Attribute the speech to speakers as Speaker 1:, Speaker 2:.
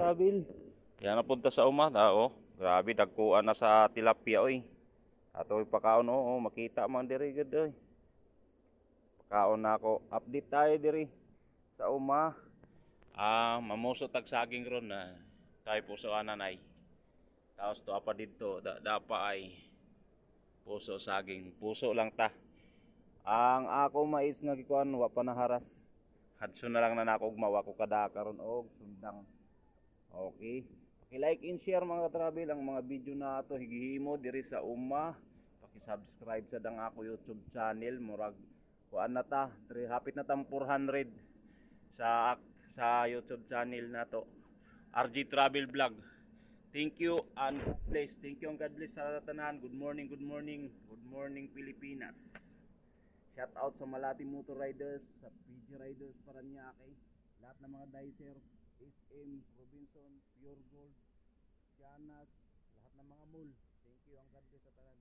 Speaker 1: travel. Yan napunta sa umada, oh. Grabe, dagkuan na sa tilapia, oy. Ato ipakaon, oh, makita man diri gud, oy. Pakaon na ako. Update tayo diri sa uma. Mamuso tag saging ron na. Kay puso ananay. Tapos to apa dito, dapa ay puso saging. Puso lang ta. Ang ako mais nga gikuan wa pa naharas. Hadso na lang na nako mawa ko kada karon og sundang. Okay. Paki-like and share mga travel ang mga video na ato higihimo diri sa uma. Paki-subscribe sa dang ako YouTube channel murag kuan na ta, hapit na tang 400 sa YouTube channel na to. RG Travel Vlog. Thank you and God bless. Thank you and God bless sa tanan. Good morning, good morning. Good morning Pilipinas. Shout out sa Malati Motor Riders, sa PG Riders Paranaque, lahat ng mga dicer, SM, Robinson, Pure Gold, Janas, lahat ng mga mall. Thank you ang God bless sa tanan.